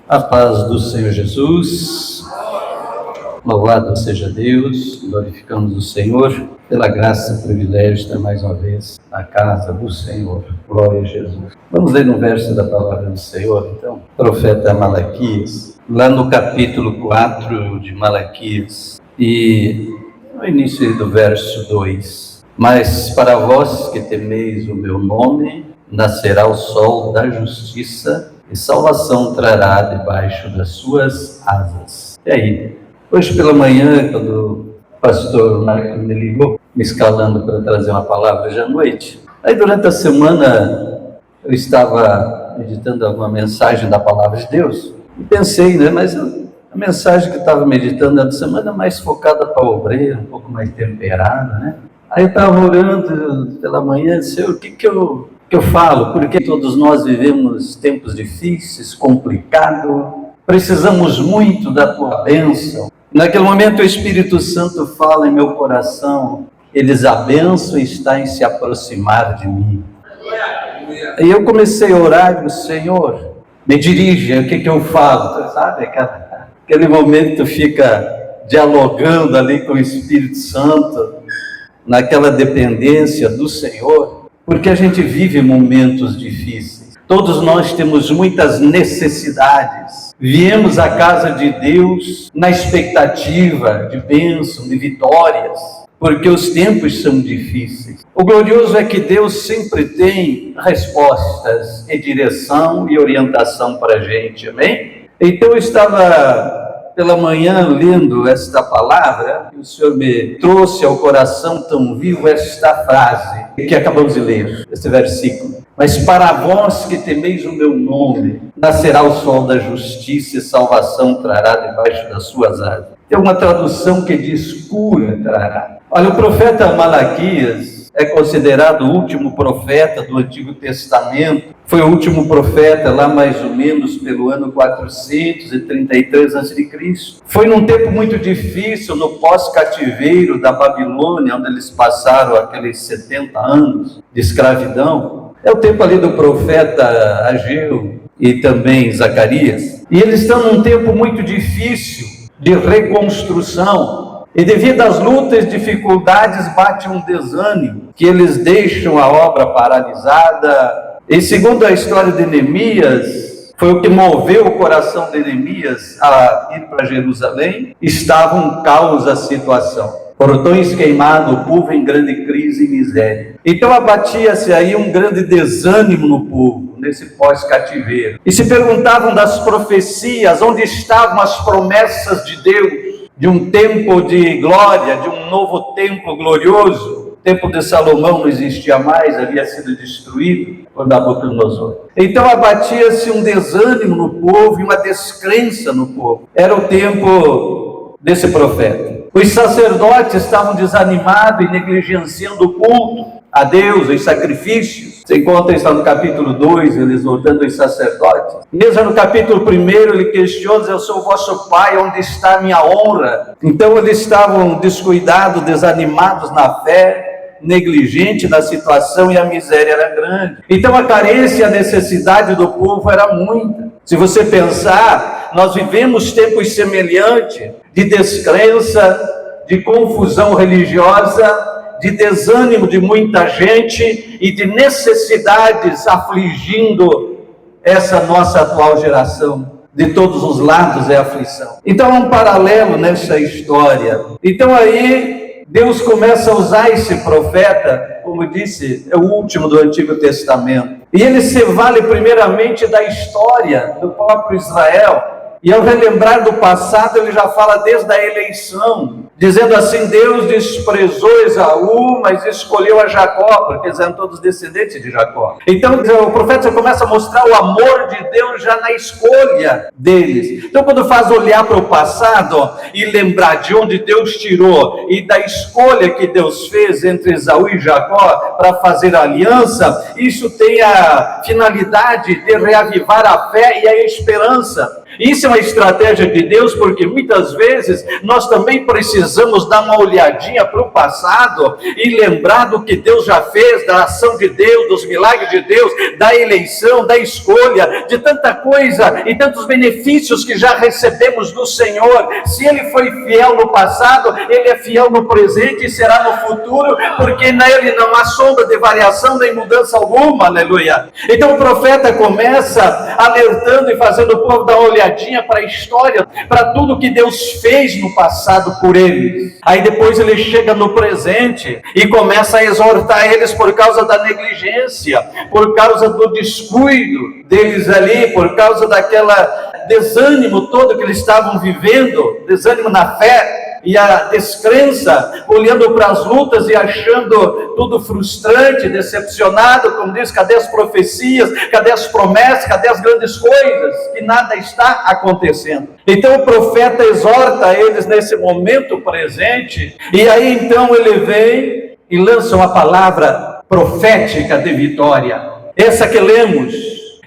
A paz do Senhor Jesus, louvado seja Deus, glorificamos o Senhor pela graça e privilégio de estar mais uma vez na casa do Senhor. Glória a Jesus. Vamos ler um verso da palavra do Senhor, então. Profeta Malaquias, lá no capítulo 4 de Malaquias, e no início do verso 2. Mas para vós que temeis o meu nome, nascerá o sol da justiça, e salvação trará debaixo das suas asas. E aí, hoje pela manhã, quando o pastor Marco me ligou, me escalando para trazer uma palavra hoje à noite, aí durante a semana eu estava meditando alguma mensagem da palavra de Deus, e pensei, mas a mensagem que eu estava meditando na semana é mais focada para o obreiro, um pouco mais temperada, Aí eu estava orando pela manhã, Senhor, o que eu falo? Porque todos nós vivemos tempos difíceis, complicados, precisamos muito da tua bênção. Naquele momento o Espírito Santo fala em meu coração, eles a bênção está em se aproximar de mim. E eu comecei a orar e digo, Senhor, me dirige, o que eu falo? Sabe, aquele momento fica dialogando ali com o Espírito Santo, naquela dependência do Senhor, porque a gente vive momentos difíceis. Todos nós temos muitas necessidades. Viemos à casa de Deus na expectativa de bênção, de vitórias, porque os tempos são difíceis. O glorioso é que Deus sempre tem respostas e direção e orientação para a gente, amém? Então eu estava pela manhã lendo esta palavra, e o Senhor me trouxe ao coração tão vivo esta frase que acabamos de ler, este versículo. Mas para vós que temeis o meu nome, nascerá o sol da justiça e salvação trará debaixo das suas asas. Tem uma tradução que diz cura trará. Olha, o profeta Malaquias é considerado o último profeta do Antigo Testamento. Foi o último profeta lá mais ou menos pelo ano 433 a.C. Foi num tempo muito difícil, no pós-cativeiro da Babilônia, onde eles passaram aqueles 70 anos de escravidão. É o tempo ali do profeta Ageu e também Zacarias. E eles estão num tempo muito difícil de reconstrução. E devido às lutas e dificuldades, bate um desânimo, que eles deixam a obra paralisada. E segundo a história de Neemias, foi o que moveu o coração de Neemias a ir para Jerusalém. Estava um caos a situação. Portões queimados, o povo em grande crise e miséria. Então abatia-se aí um grande desânimo no povo, nesse pós-cativeiro. E se perguntavam das profecias, onde estavam as promessas de Deus, de um tempo de glória, de um novo templo glorioso. O templo de Salomão não existia mais, havia sido destruído por Nabucodonosor. Então abatia-se um desânimo no povo e uma descrença no povo. Era o tempo desse profeta. Os sacerdotes estavam desanimados e negligenciando o culto a Deus, os sacrifícios. Você encontra isso no capítulo 2, ele exortando os sacerdotes. Mesmo no capítulo 1, ele questiona, eu sou o vosso pai, onde está a minha honra? Então eles estavam descuidados, desanimados na fé, negligentes na situação e a miséria era grande. Então a carência e a necessidade do povo era muita. Se você pensar, nós vivemos tempos semelhantes de descrença, de confusão religiosa, de desânimo de muita gente e de necessidades afligindo essa nossa atual geração. De todos os lados é aflição. Então é um paralelo nessa história. Então aí Deus começa a usar esse profeta, como disse, é o último do Antigo Testamento. E ele se vale primeiramente da história do próprio Israel. E ao relembrar do passado, ele já fala desde a eleição, dizendo assim, Deus desprezou Esaú, mas escolheu a Jacó, porque eles eram todos descendentes de Jacó. Então o profeta já começa a mostrar o amor de Deus já na escolha deles. Então quando faz olhar para o passado e lembrar de onde Deus tirou e da escolha que Deus fez entre Esaú e Jacó para fazer a aliança, isso tem a finalidade de reavivar a fé e a esperança. Isso é uma estratégia de Deus, porque muitas vezes nós também precisamos dar uma olhadinha para o passado e lembrar do que Deus já fez, da ação de Deus, dos milagres de Deus, da eleição, da escolha, de tanta coisa e tantos benefícios que já recebemos do Senhor. Se Ele foi fiel no passado, Ele é fiel no presente e será no futuro, porque nele não há sombra de variação nem mudança alguma, aleluia. Então o profeta começa alertando e fazendo o povo dar uma olhadinha para a história, para tudo que Deus fez no passado por eles. Aí depois ele chega no presente e começa a exortar eles por causa da negligência, por causa do descuido deles ali, por causa daquela desânimo todo que eles estavam vivendo, desânimo na fé e a descrença, olhando para as lutas e achando tudo frustrante, decepcionado, como diz, cadê as profecias, cadê as promessas, cadê as grandes coisas, que nada está acontecendo. Então o profeta exorta eles nesse momento presente, e aí então ele vem e lança uma palavra profética de vitória, essa que lemos.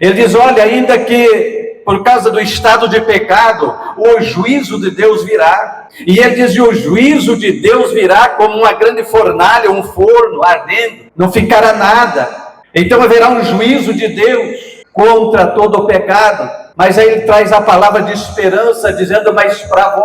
Ele diz, olha, ainda que por causa do estado de pecado, o juízo de Deus virá. E ele diz, o juízo de Deus virá como uma grande fornalha, um forno ardendo, não ficará nada. Então haverá um juízo de Deus contra todo o pecado. Mas aí ele traz a palavra de esperança, dizendo, mas para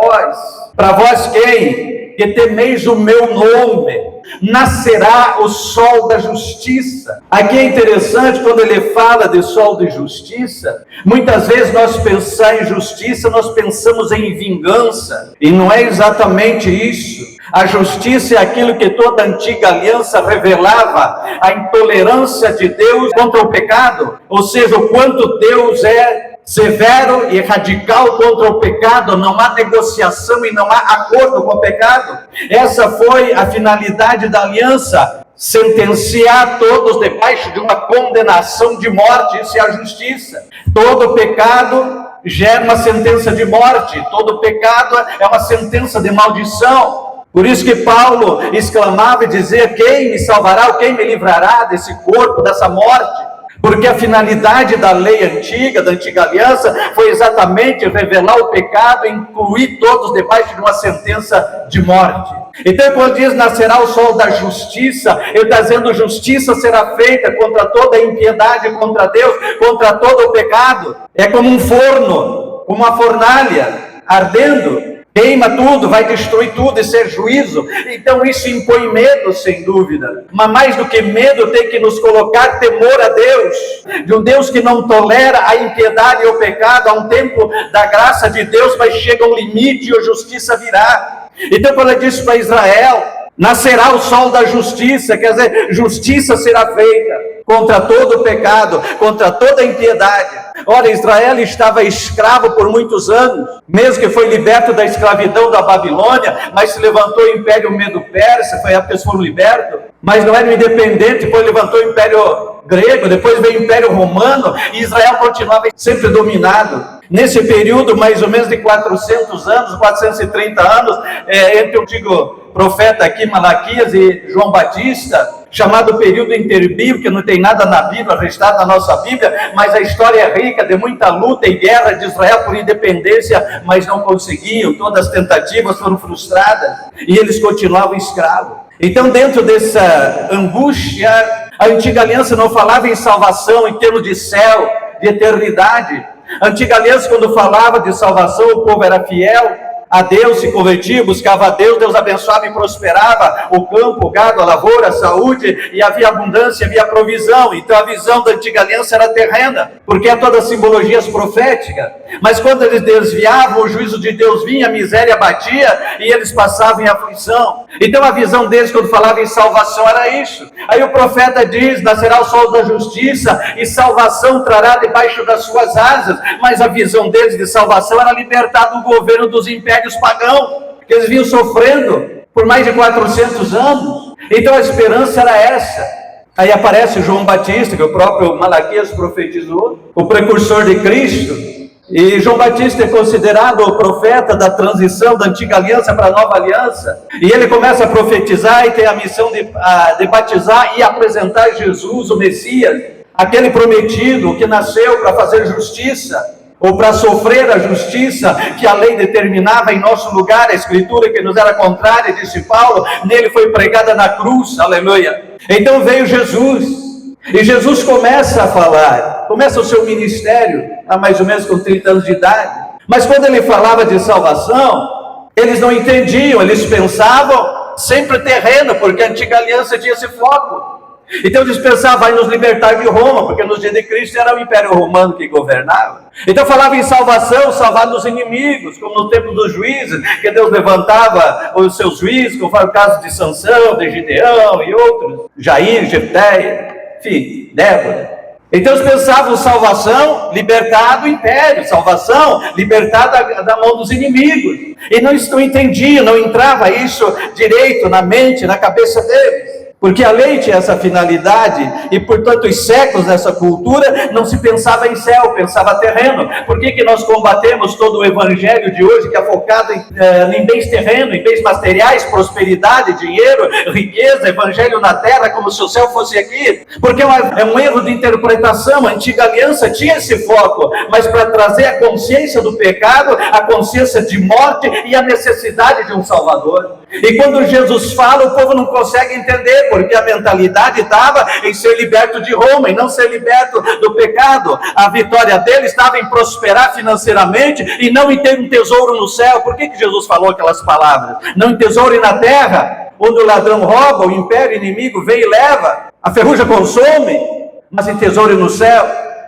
vós quem? Que temeis o meu nome, nascerá o sol da justiça. Aqui é interessante, quando ele fala de sol de justiça, muitas vezes nós pensamos em justiça, nós pensamos em vingança, e não é exatamente isso. A justiça é aquilo que toda a antiga aliança revelava, a intolerância de Deus contra o pecado, ou seja, o quanto Deus é severo e radical contra o pecado, não há negociação e não há acordo com o pecado. Essa foi a finalidade da aliança, sentenciar todos debaixo de uma condenação de morte. Isso é a justiça. Todo pecado gera uma sentença de morte, todo pecado é uma sentença de maldição. Por isso que Paulo exclamava e dizia, quem me salvará, quem me livrará desse corpo, dessa morte? Porque a finalidade da lei antiga, da antiga aliança, foi exatamente revelar o pecado e incluir todos debaixo de uma sentença de morte. Então quando diz, nascerá o sol da justiça, ele está dizendo, justiça será feita contra toda a impiedade, contra Deus, contra todo o pecado. É como um forno, como uma fornalha, ardendo. Queima tudo, vai destruir tudo, isso é juízo. Então isso impõe medo, sem dúvida. Mas mais do que medo, tem que nos colocar temor a Deus. De um Deus que não tolera a impiedade e o pecado. Há um tempo da graça de Deus, mas chega um limite e a justiça virá. Então quando ele disse para Israel, nascerá o sol da justiça, quer dizer, justiça será feita contra todo o pecado, contra toda a impiedade. Ora, Israel estava escravo por muitos anos, mesmo que foi liberto da escravidão da Babilônia, mas se levantou o Império Medo-Persa, foi a que eles foram libertos, mas não era independente, depois levantou o Império Grego, depois veio o Império Romano, e Israel continuava sempre dominado. Nesse período, mais ou menos de 400 anos, 430 anos, entre o antigo profeta aqui, Malaquias, e João Batista, chamado período interbíblico, que não tem nada na Bíblia, registrado na nossa Bíblia, mas a história é rica de muita luta e guerra de Israel por independência, mas não conseguiam, todas as tentativas foram frustradas, e eles continuavam escravos. Então, dentro dessa angústia, a antiga aliança não falava em salvação em termos de céu, de eternidade. A antiga aliança, quando falava de salvação, o povo era fiel a Deus, se convertia, buscava a Deus, Deus abençoava e prosperava o campo, o gado, a lavoura, a saúde, e havia abundância, havia provisão. Então a visão da antiga aliança era terrena, porque é toda simbologias proféticas. Mas quando eles desviavam, o juízo de Deus vinha, a miséria batia, e eles passavam em aflição. Então a visão deles, quando falava em salvação, era isso. Aí o profeta diz, nascerá o sol da justiça, e salvação trará debaixo das suas asas. Mas a visão deles de salvação era libertar do governo dos impérios pagãos, que eles vinham sofrendo por mais de 400 anos. Então a esperança era essa. Aí aparece João Batista, que o próprio Malaquias profetizou, o precursor de Cristo. E João Batista é considerado o profeta da transição da antiga aliança para a nova aliança. E ele começa a profetizar e tem a missão de batizar e apresentar Jesus, o Messias, aquele prometido que nasceu para fazer justiça. ou para sofrer a justiça que a lei determinava em nosso lugar, a escritura que nos era contrária, disse Paulo, nele foi pregada na cruz, aleluia. Então veio Jesus, e Jesus começa a falar, começa o seu ministério, há mais ou menos com 30 anos de idade, mas quando ele falava de salvação, eles não entendiam, eles pensavam sempre terreno, porque a antiga aliança tinha esse foco. Então eles pensavam, vai nos libertar de Roma, porque nos dias de Cristo era o Império Romano que governava. Então falava em salvação, salvar dos inimigos, como no tempo dos juízes, que Deus levantava os seus juízes, como foi o caso de Sansão, de Gideão e outros, Jair, Jefté, enfim, Débora. Então eles pensavam salvação, libertar do império, salvação, libertar da mão dos inimigos. E não entendiam, não entrava isso direito na mente, na cabeça deles. Porque a lei tinha essa finalidade, e por tantos séculos nessa cultura, não se pensava em céu, pensava terreno. Por que nós combatemos todo o evangelho de hoje, que é focado em bens terrenos, em bens materiais, prosperidade, dinheiro, riqueza, evangelho na terra, como se o céu fosse aqui? Porque é um erro de interpretação. A antiga aliança tinha esse foco, mas para trazer a consciência do pecado, a consciência de morte e a necessidade de um Salvador. E quando Jesus fala, o povo não consegue entender, porque a mentalidade estava em ser liberto de Roma e não ser liberto do pecado. A vitória dele estava em prosperar financeiramente e não em ter um tesouro no céu. Por que Jesus falou aquelas palavras? Não em tesouro na terra, onde o ladrão rouba, o império inimigo vem e leva, a ferrugem consome, mas em tesouro no céu.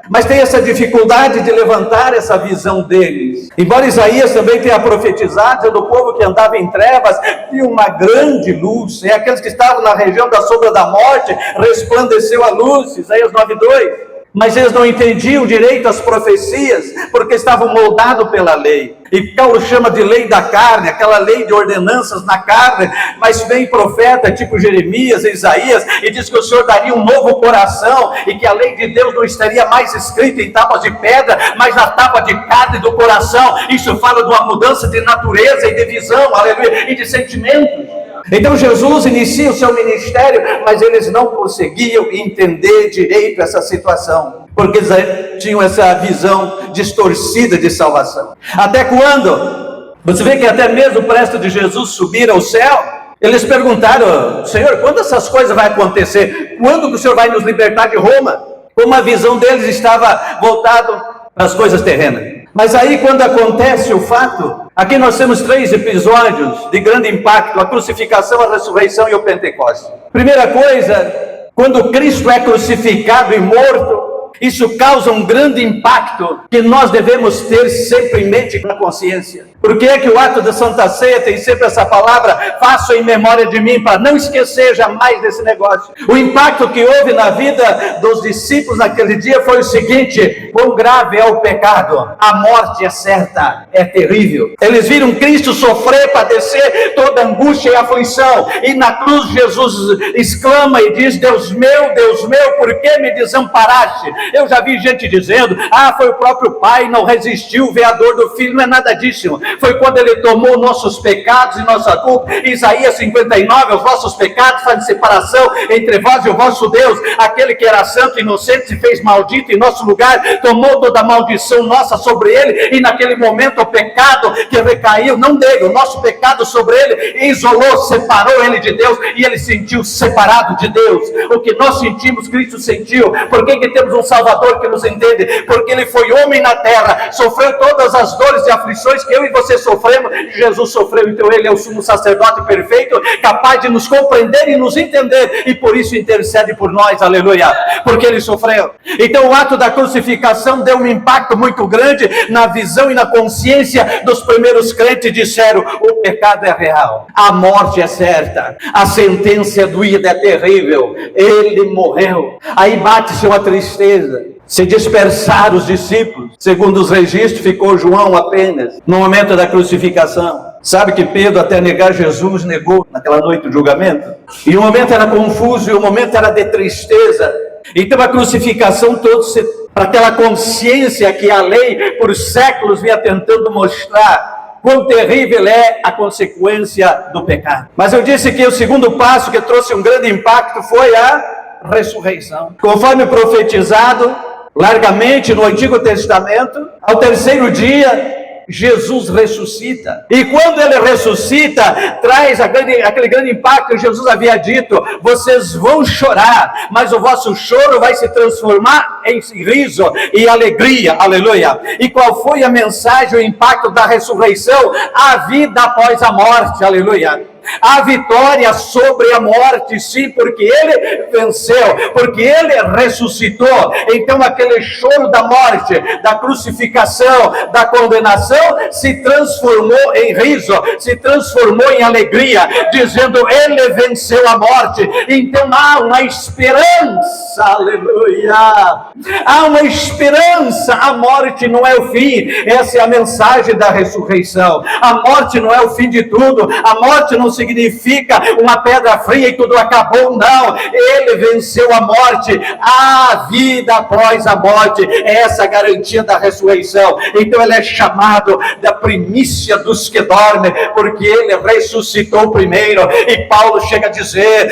Mas tem essa dificuldade de levantar essa visão deles. Embora Isaías também tenha profetizado, do povo que andava em trevas, viu uma grande luz. É aqueles que estavam na região da sombra da morte, resplandeceu a luz, Isaías 9:2. Mas eles não entendiam direito as profecias, porque estavam moldados pela lei. E Paulo chama de lei da carne, aquela lei de ordenanças na carne. Mas vem profeta tipo Jeremias, Isaías, e diz que o Senhor daria um novo coração, e que a lei de Deus não estaria mais escrita em tábuas de pedra, mas na tábua de carne do coração. Isso fala de uma mudança de natureza e de visão, aleluia, e de sentimentos. Então Jesus inicia o seu ministério, mas eles não conseguiam entender direito essa situação, porque eles tinham essa visão distorcida de salvação. Até quando? Você vê que até mesmo perto de Jesus subir ao céu, eles perguntaram, Senhor, quando essas coisas vão acontecer? Quando que o Senhor vai nos libertar de Roma? Como a visão deles estava voltada para as coisas terrenas. Mas aí quando acontece o fato, aqui nós temos 3 episódios de grande impacto: a crucificação, a ressurreição e o Pentecostes. Primeira coisa, quando Cristo é crucificado e morto, isso causa um grande impacto que nós devemos ter sempre em mente e na consciência. Por que é que o ato da Santa Ceia tem sempre essa palavra, faço em memória de mim, para não esquecer jamais desse negócio? O impacto que houve na vida dos discípulos naquele dia foi o seguinte: quão grave é o pecado, a morte é certa, é terrível. Eles viram Cristo sofrer, padecer toda angústia e aflição, e na cruz Jesus exclama e diz, Deus meu, por que me desamparaste? Eu já vi gente dizendo, foi o próprio Pai, não resistiu, vê a dor do Filho. Não é nada disso. Foi quando Ele tomou nossos pecados e nossa culpa. Isaías 59, os vossos pecados fazem separação entre vós e o vosso Deus. Aquele que era santo e inocente se fez maldito em nosso lugar, tomou toda a maldição nossa sobre Ele, e naquele momento o pecado que recaiu, não dele, o nosso pecado sobre Ele, isolou, separou Ele de Deus, e Ele sentiu separado de Deus. O que nós sentimos, Cristo sentiu. Por que temos um Salvador que nos entende? Porque Ele foi homem na terra, sofreu todas as dores e aflições que eu e você sofremos. Jesus sofreu, então Ele é o sumo sacerdote perfeito, capaz de nos compreender e nos entender, e por isso intercede por nós, aleluia, porque Ele sofreu. Então o ato da crucificação deu um impacto muito grande na visão e na consciência dos primeiros crentes. Disseram, o pecado é real, a morte é certa, a sentença doída é terrível, Ele morreu. Aí bate-se uma tristeza, se dispersaram os discípulos. Segundo os registros, ficou João apenas no momento da crucificação. Sabe que Pedro, até negar Jesus, negou naquela noite do julgamento? E o momento era confuso, e o momento era de tristeza. Então a crucificação trouxe para aquela consciência que a lei por séculos vinha tentando mostrar quão terrível é a consequência do pecado. Mas eu disse que o segundo passo que trouxe um grande impacto foi a ressurreição. Conforme profetizado, largamente no Antigo Testamento. Ao terceiro dia, Jesus ressuscita. E quando ele ressuscita, traz aquele grande impacto que Jesus havia dito: vocês vão chorar, mas o vosso choro vai se transformar em riso e alegria. Aleluia. E qual foi a mensagem, o impacto da ressurreição? A vida após a morte. Aleluia. A vitória sobre a morte, sim, porque ele venceu, porque ele ressuscitou. Então aquele choro da morte, da crucificação, da condenação, se transformou em riso, se transformou em alegria, dizendo: ele venceu a morte. Então há uma esperança. Aleluia. Há uma esperança. A morte não é o fim. Essa é a mensagem da ressurreição. A morte não é o fim de tudo. A morte não significa uma pedra fria e tudo acabou, não. Ele venceu a morte. A vida após a morte, essa é a garantia da ressurreição. Então ele é chamado da primícia dos que dormem, porque ele ressuscitou primeiro. E Paulo chega a dizer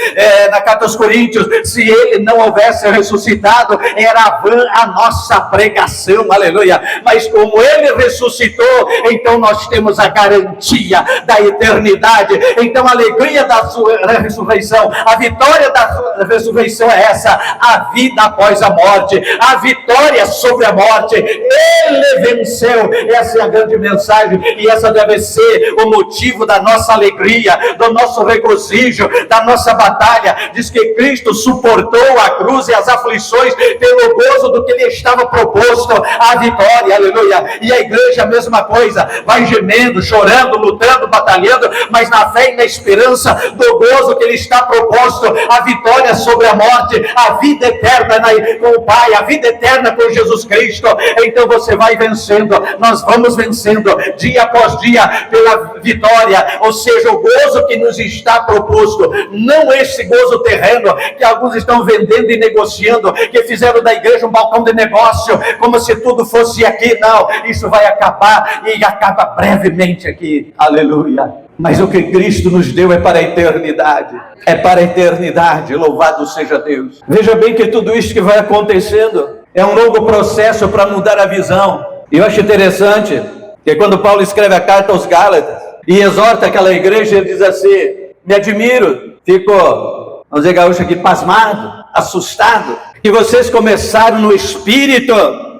na carta aos Coríntios: se ele não houvesse ressuscitado, era vã a nossa pregação. Aleluia. Mas como ele ressuscitou, então nós temos a garantia da eternidade. Então a alegria da sua ressurreição, a vitória da ressurreição é essa: a vida após a morte, a vitória sobre a morte. Ele venceu. Essa é a grande mensagem, e essa deve ser o motivo da nossa alegria, do nosso regozijo, da nossa batalha. Diz que Cristo suportou a cruz e as aflições pelo gozo do que lhe estava proposto, a vitória. Aleluia. E a igreja a mesma coisa, vai gemendo, chorando, lutando, batalhando, mas na fé e na esperança do gozo que lhe está proposto, a vitória sobre a morte, a vida eterna com o Pai, a vida eterna com Jesus Cristo. Então você vai vencendo, nós vamos vencendo dia após dia pela vitória, ou seja, o gozo que nos está proposto, não esse gozo terreno que alguns estão vendendo e negociando, que fizeram da igreja um balcão de negócio, como se tudo fosse aqui. Não, isso vai acabar, e acaba brevemente aqui. Aleluia. Mas o que Cristo nos deu é para a eternidade. É para a eternidade. Louvado seja Deus. Veja bem que tudo isso que vai acontecendo é um longo processo para mudar a visão. E eu acho interessante que quando Paulo escreve a carta aos Gálatas e exorta aquela igreja, ele diz assim: me admiro, fico, vamos dizer gaúcho aqui, pasmado, assustado, que vocês começaram no Espírito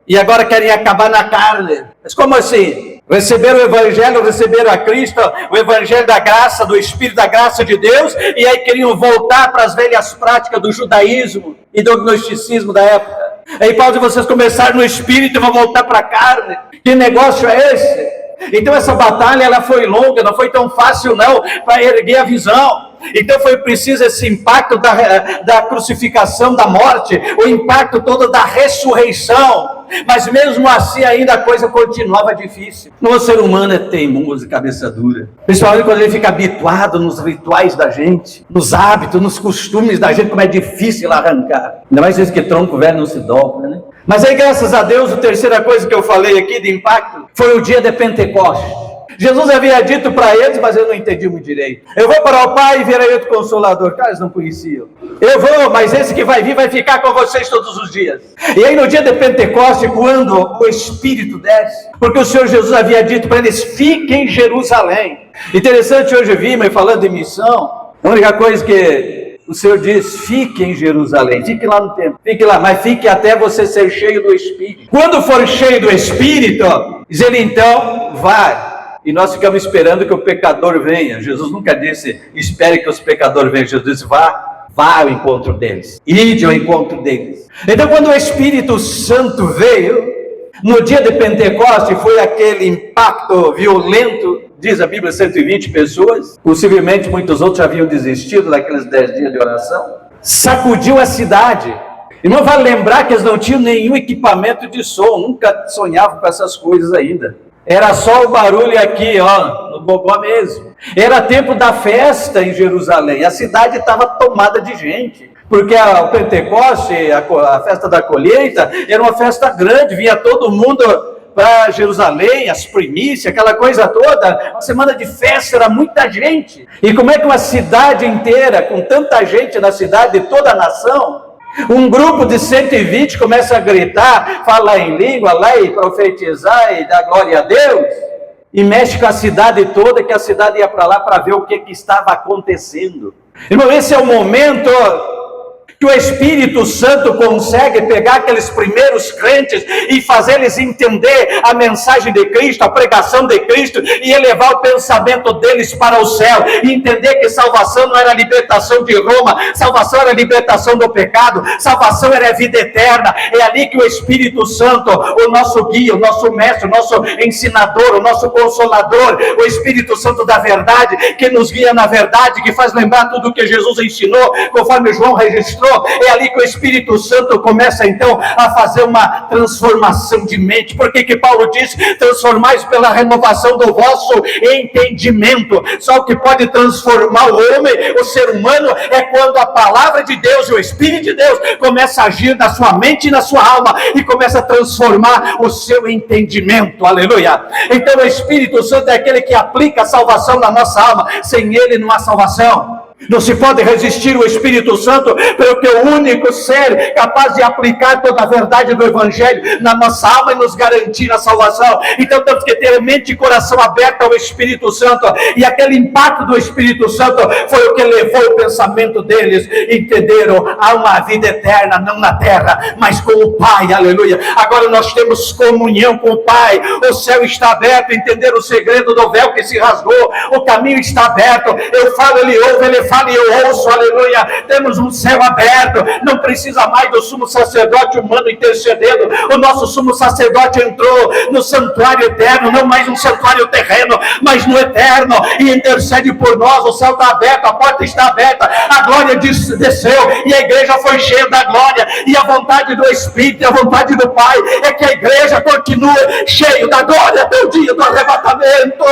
e agora querem acabar na carne. Mas como assim? Receberam o Evangelho, receberam a Cristo, o Evangelho da graça, do Espírito da graça de Deus, e aí queriam voltar para as velhas práticas do judaísmo e do gnosticismo da época. Aí Paulo diz: vocês começaram no Espírito e vão voltar para a carne. Que negócio é esse? Então essa batalha, ela foi longa, não foi tão fácil não, para erguer a visão. Então foi preciso esse impacto da crucificação, da morte, o impacto todo da ressurreição. Mas mesmo assim ainda a coisa continuava difícil. O ser humano é teimoso e cabeça dura, principalmente quando ele fica habituado nos rituais da gente, nos hábitos, nos costumes da gente, como é difícil arrancar. Ainda mais isso que tronco velho não se dobra, né? Mas aí, graças a Deus, a terceira coisa que eu falei aqui de impacto foi o dia de Pentecostes. Jesus havia dito para eles, mas eu não entendi muito direito: eu vou para o Pai e virei outro Consolador. Cara, eles não conheciam. Eu vou, mas esse que vai vir vai ficar com vocês todos os dias. E aí no dia de Pentecostes, quando o Espírito desce, porque o Senhor Jesus havia dito para eles: fiquem em Jerusalém. Interessante, hoje eu vi, mas falando de missão, a única coisa que o Senhor diz: fique em Jerusalém, fique lá no templo, fique lá, mas fique até você ser cheio do Espírito. Quando for cheio do Espírito, diz ele, então vai. E nós ficamos esperando que o pecador venha. Jesus nunca disse: espere que os pecadores venham. Jesus disse: vá ao encontro deles, ide ao encontro deles. Então quando o Espírito Santo veio, no dia de Pentecostes, foi aquele impacto violento. Diz a Bíblia, 120 pessoas, possivelmente muitos outros já haviam desistido daqueles 10 dias de oração. Sacudiu a cidade. Irmão, vale lembrar que eles não tinham nenhum equipamento de som, nunca sonhavam com essas coisas ainda. Era só o barulho aqui, ó, no bobó mesmo. Era tempo da festa em Jerusalém, a cidade estava tomada de gente. Porque o Pentecoste, a festa da colheita, era uma festa grande, vinha todo mundo para Jerusalém, as primícias, aquela coisa toda. Uma semana de festa, era muita gente. E como é que uma cidade inteira, com tanta gente na cidade, de toda a nação, Um grupo de 120 começa a gritar, falar em língua, lá e profetizar e dar glória a Deus, e mexe com a cidade toda, que a cidade ia para lá para ver o que estava acontecendo. Irmão, esse é o momento que o Espírito Santo consegue pegar aqueles primeiros crentes e fazer eles entender a mensagem de Cristo, a pregação de Cristo, e elevar o pensamento deles para o céu, e entender que salvação não era a libertação de Roma, salvação era a libertação do pecado, salvação era a vida eterna. É ali que o Espírito Santo, o nosso guia, o nosso mestre, o nosso ensinador, o nosso consolador, o Espírito Santo da verdade, que nos guia na verdade, que faz lembrar tudo o que Jesus ensinou, conforme João registrou. É ali que o Espírito Santo começa então a fazer uma transformação de mente. Por que Paulo diz: transformais pela renovação do vosso entendimento? Só o que pode transformar o homem, o ser humano, é quando a palavra de Deus e o Espírito de Deus começa a agir na sua mente e na sua alma, e começa a transformar o seu entendimento. Aleluia! Então o Espírito Santo é aquele que aplica a salvação na nossa alma. Sem ele não há salvação. Não se pode resistir o Espírito Santo, porque o único ser capaz de aplicar toda a verdade do Evangelho na nossa alma e nos garantir a salvação. Então temos que ter mente e coração aberto ao Espírito Santo, e aquele impacto do Espírito Santo foi o que levou o pensamento deles. Entenderam? Há uma vida eterna, não na terra, mas com o Pai. Aleluia! Agora nós temos comunhão com o Pai, o céu está aberto. Entenderam o segredo do véu que se rasgou? O caminho está aberto. Eu falo, ele ouve, ele fala e eu ouço. Aleluia! Temos um céu aberto. Não precisa mais do sumo sacerdote humano intercedendo. O nosso sumo sacerdote entrou no santuário eterno, não mais um santuário terreno, mas no eterno, e intercede por nós. O céu está aberto, a porta está aberta, a glória desceu, e a igreja foi cheia da glória. E a vontade do Espírito e a vontade do Pai é que a igreja continue cheia da glória até o dia do arrebatamento.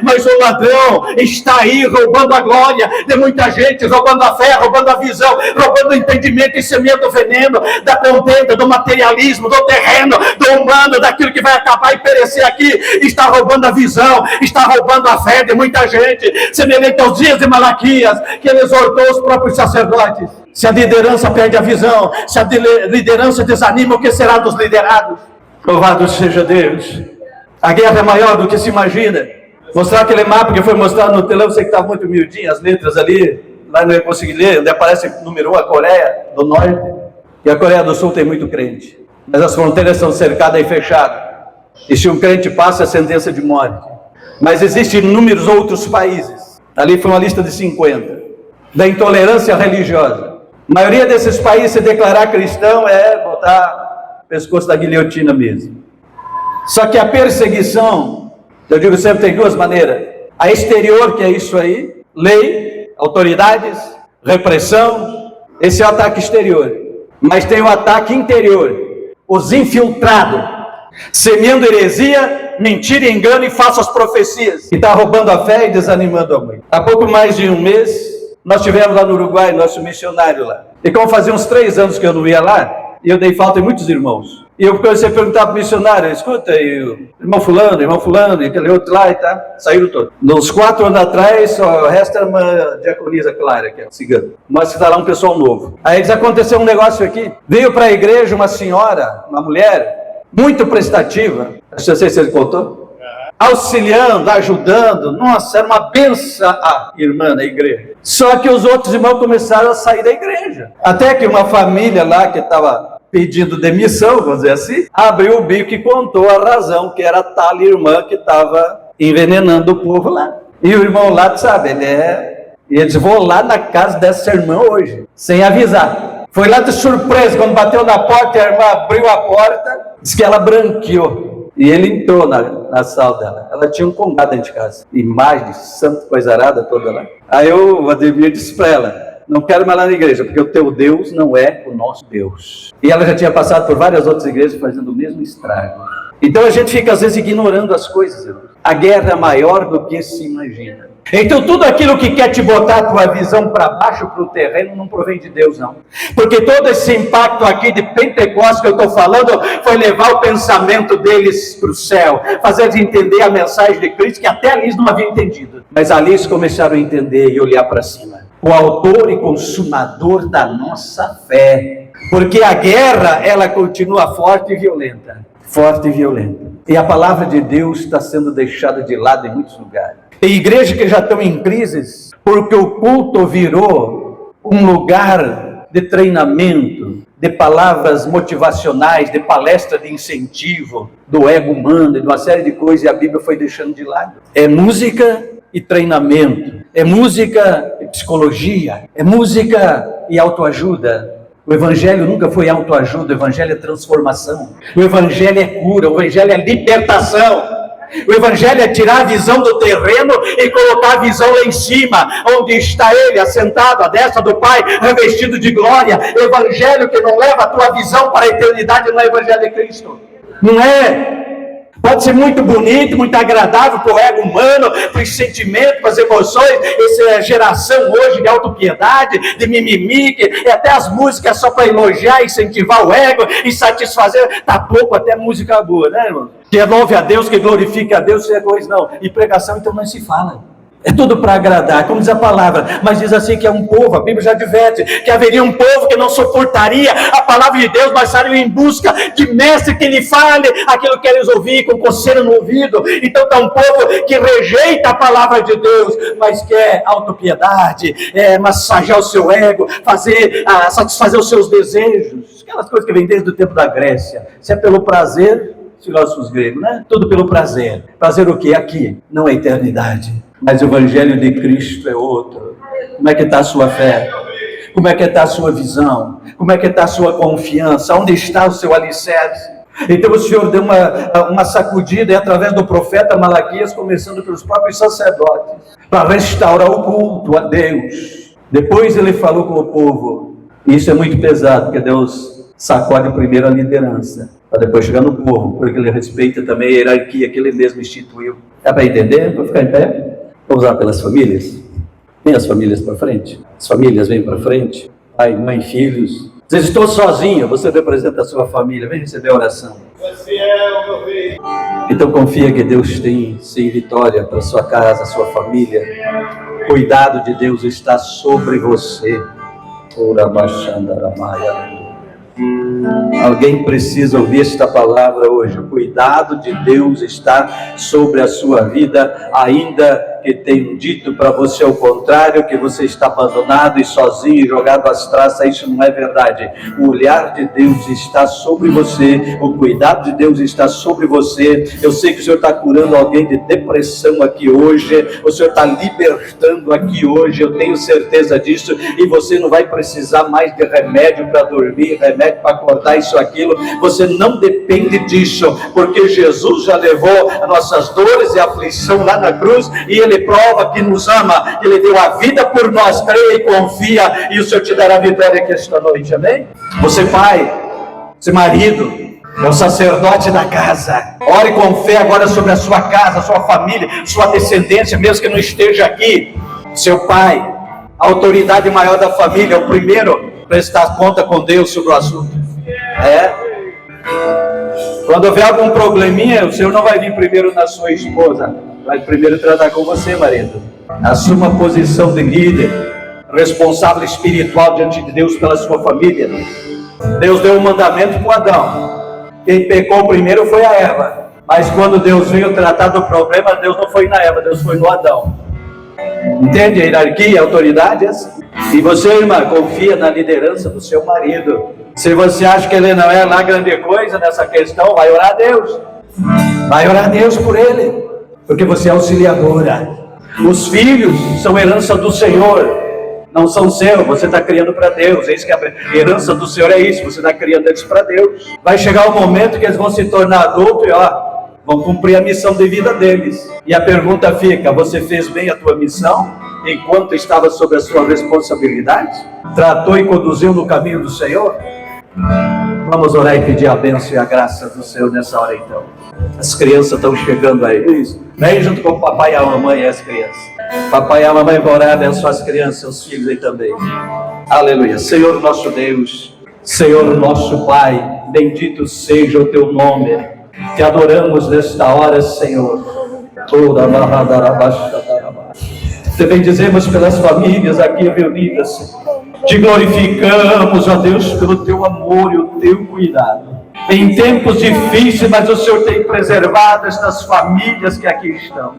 Mas o ladrão está aí roubando a glória de muita gente, roubando a fé, roubando a visão, roubando o entendimento e semeando o veneno da contenda, do materialismo, do terreno, do humano, daquilo que vai acabar e perecer aqui. Está roubando a visão, está roubando a fé de muita gente, semelhante aos dias de Malaquias, que ele exortou os próprios sacerdotes. Se a liderança perde a visão, se a liderança desanima, o que será dos liderados? Louvado seja Deus. A guerra é maior do que se imagina. Mostrar aquele mapa que foi mostrado no telão, você que estava muito miudinho, as letras ali, lá não ia conseguir ler, onde aparece número 1, a Coreia do Norte, e a Coreia do Sul tem muito crente. Mas as fronteiras são cercadas e fechadas. E se um crente passa, é sentença de morte. Mas existem inúmeros outros países. Ali foi uma lista de 50. Da intolerância religiosa. A maioria desses países, se declarar cristão, é botar o pescoço da guilhotina mesmo. Só que a perseguição, eu digo sempre, tem duas maneiras. A exterior, que é isso aí, lei, autoridades, repressão, esse é o ataque exterior. Mas tem o ataque interior, os infiltrados, semeando heresia, mentira e engano e falsas profecias, que está roubando a fé e desanimando a mãe. Há pouco mais de um mês, nós tivemos lá no Uruguai, nosso missionário lá. E como fazia uns 3 anos que eu não ia lá, e eu dei falta em muitos irmãos. E eu comecei a perguntar para o missionário: escuta, e o irmão fulano, e aquele outro lá, e tá, saíram todos. Nos 4 anos atrás, só resta uma diaconisa Clara, que é cigana. Mas está lá um pessoal novo. Aí diz: aconteceu um negócio aqui. Veio para a igreja uma senhora, uma mulher, muito prestativa. Não sei se ele contou. Auxiliando, ajudando. Nossa, era uma benção a irmã na igreja. Só que os outros irmãos começaram a sair da igreja. Até que uma família lá que estava pedindo demissão, vamos dizer assim, abriu o bico e contou a razão, que era a tal irmã que estava envenenando o povo lá. E o irmão lá, sabe, ele disse: vou lá na casa dessa irmã hoje, sem avisar. Foi lá de surpresa, quando bateu na porta, a irmã abriu a porta, disse que ela branqueou. E ele entrou na sala dela. Ela tinha um congado dentro de casa, imagem, santo, coisa arada toda lá. Aí o Ademir disse para ela: não quero mais lá na igreja, porque o teu Deus não é o nosso Deus. E ela já tinha passado por várias outras igrejas fazendo o mesmo estrago. Então a gente fica às vezes ignorando as coisas, irmão. A guerra é maior do que se imagina. Então tudo aquilo que quer te botar a tua visão para baixo, para o terreno, não provém de Deus, não. Porque todo esse impacto aqui de Pentecostes que eu estou falando foi levar o pensamento deles para o céu, fazer eles entender a mensagem de Cristo, que até ali eles não haviam entendido. Mas ali eles começaram a entender e olhar para cima. o autor e consumador da nossa fé. Porque a guerra, ela continua forte e violenta. Forte e violenta. E a palavra de Deus está sendo deixada de lado em muitos lugares. Tem igrejas que já estão em crises, porque o culto virou um lugar de treinamento, de palavras motivacionais, de palestra de incentivo, do ego humano, de uma série de coisas, e a Bíblia foi deixando de lado. É música e treinamento, é música e psicologia, é música e autoajuda. O Evangelho nunca foi autoajuda, o Evangelho é transformação, o Evangelho é cura, o Evangelho é libertação. O Evangelho é tirar a visão do terreno e colocar a visão lá em cima, onde está Ele, assentado à destra do Pai, revestido de glória. O Evangelho que não leva a tua visão para a eternidade não é o Evangelho de Cristo. Não é. Pode ser muito bonito, muito agradável para o ego humano, para os sentimentos, para as emoções. Essa é a geração hoje de autopiedade, de mimimi, que até as músicas só para elogiar, incentivar o ego e satisfazer. Está pouco até música boa, né, irmão? Que louve a Deus, que glorifique a Deus, é coisa não. E pregação então não se fala. É tudo para agradar, como diz a palavra, mas diz assim que é um povo, a Bíblia já adverte, que haveria um povo que não suportaria a palavra de Deus, mas saiu em busca de mestre que lhe fale aquilo que eles ouvir, com coceira no ouvido. Então está um povo que rejeita a palavra de Deus, mas quer autopiedade, massagear o seu ego, satisfazer os seus desejos, aquelas coisas que vêm desde o tempo da Grécia. Se é pelo prazer, filósofos gregos, né? Tudo pelo prazer. Prazer o quê? Aqui, não é eternidade. Mas o Evangelho de Cristo é outro. Como é que está a sua fé? Como é que está a sua visão? Como é que está a sua confiança? Onde está o seu alicerce? Então o Senhor deu uma sacudida, e através do profeta Malaquias, começando pelos próprios sacerdotes, para restaurar o culto a Deus. Depois ele falou com o povo. E isso é muito pesado, porque Deus sacode primeiro a liderança, para depois chegar no povo, porque ele respeita também a hierarquia que ele mesmo instituiu. Dá para entender? Para ficar em pé? Vamos lá pelas famílias? Vem as famílias para frente. As famílias vêm para frente. Pai, mãe, filhos. Vocês estão sozinhos, você representa a sua família. Vem receber a oração. Então confia que Deus tem sim vitória para a sua casa, sua família. Cuidado de Deus está sobre você. Alguém precisa ouvir esta palavra hoje. O cuidado de Deus está sobre a sua vida, ainda que tenham dito para você o contrário, que você está abandonado e sozinho, jogado às traças. Isso não é verdade. O olhar de Deus está sobre você, o cuidado de Deus está sobre você. Eu sei que o Senhor está curando alguém de depressão aqui hoje, o Senhor está libertando aqui hoje, eu tenho certeza disso, e você não vai precisar mais de remédio para dormir, remédio para acordar, isso, aquilo. Você não depende disso, porque Jesus já levou as nossas dores e aflição lá na cruz, e Ele prova que nos ama, Ele deu a vida por nós. Creia e confia, e o Senhor te dará vitória aqui esta noite, amém? Você pai, você marido, é o sacerdote da casa. Ore com fé agora sobre a sua casa, sua família, sua descendência, mesmo que não esteja aqui. Seu pai, a autoridade maior da família, o primeiro a prestar conta com Deus sobre o assunto. Quando houver algum probleminha, o Senhor não vai vir primeiro na sua esposa, vai primeiro tratar com você, marido. Assuma a posição de líder, responsável espiritual diante de Deus pela sua família. Deus deu um mandamento para Adão. Quem pecou primeiro foi a Eva. Mas quando Deus veio tratar do problema, Deus não foi na Eva, Deus foi no Adão. Entende a hierarquia, a autoridade? E você, irmã, confia na liderança do seu marido. Se você acha que ele não é lá grande coisa nessa questão, vai orar a Deus. Vai orar a Deus por ele, porque você é auxiliadora. Os filhos são herança do Senhor, não são seus, você está criando para Deus. É isso que a herança do Senhor é isso, você está criando eles para Deus. Vai chegar o momento que eles vão se tornar adultos e vão cumprir a missão de vida deles. E a pergunta fica: você fez bem a tua missão enquanto estava sob a sua responsabilidade? Tratou e conduziu no caminho do Senhor? Vamos orar e pedir a bênção e a graça do Senhor nessa hora então. As crianças estão chegando aí. Isso. Vem junto com o papai e a mamãe e as crianças. Papai e a mamãe vão orar, abençoar as crianças, seus filhos aí também. Aleluia. Senhor nosso Deus, Senhor nosso Pai, bendito seja o teu nome. Te adoramos nesta hora, Senhor. Te bendizemos pelas famílias aqui reunidas, Senhor. Te glorificamos, ó Deus, pelo teu amor e o teu cuidado. Em tempos difíceis, mas o Senhor tem preservado estas famílias que aqui estão.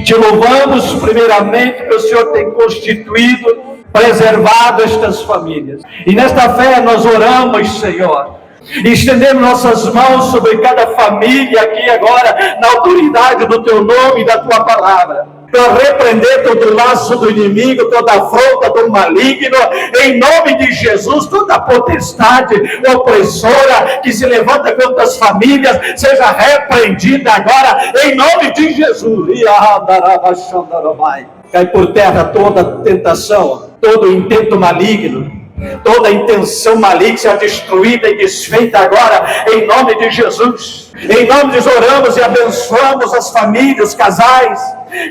Te louvamos primeiramente porque o Senhor tem constituído, preservado estas famílias. E nesta fé nós oramos, Senhor, e estendemos nossas mãos sobre cada família aqui agora, na autoridade do teu nome e da tua palavra, para repreender todo laço do inimigo, toda afronta do maligno, em nome de Jesus. Toda potestade opressora que se levanta contra as famílias, seja repreendida agora, em nome de Jesus. Cai por terra toda tentação, todo intento maligno, toda intenção maligna seja destruída e desfeita agora, em nome de Jesus. Em nome de Jesus oramos e abençoamos as famílias, os casais,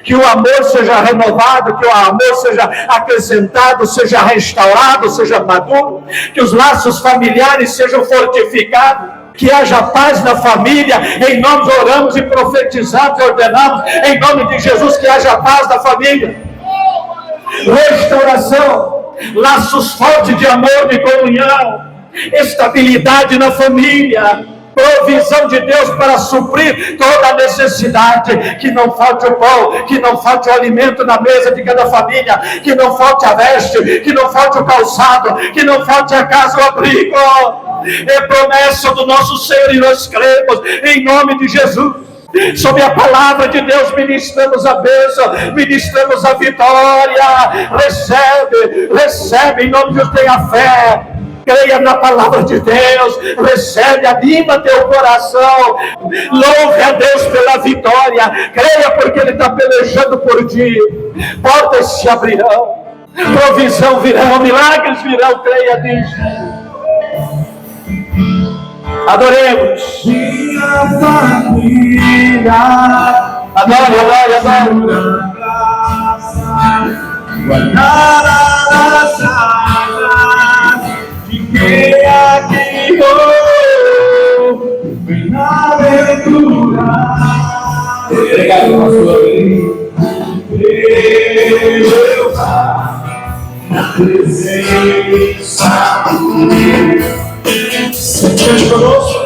que o amor seja renovado, que o amor seja acrescentado, seja restaurado, seja maduro, que os laços familiares sejam fortificados, que haja paz na família. Em nome de Jesus oramos e profetizamos e ordenamos, em nome de Jesus, que haja paz na família, restauração, laços fortes de amor, de comunhão, estabilidade na família, provisão de Deus para suprir toda a necessidade, que não falte o pão, que não falte o alimento na mesa de cada família, que não falte a veste, que não falte o calçado, que não falte a casa, o abrigo. É promessa do nosso Senhor e nós cremos, em nome de Jesus. Sob a palavra de Deus ministramos a bênção, ministramos a vitória. Recebe em nome de Deus. Tenha fé, creia na palavra de Deus, recebe, anima teu coração, louve a Deus pela vitória, creia porque Ele está pelejando por ti. Portas se abrirão, provisão virão, milagres virão, creia nisso. Adoremos. Minha família, adore, adore, adore. Guardar as asas de quem aqui vou, bem-aventurado. Obrigado, pastor. Eu na presença de Deus. Sente conosco.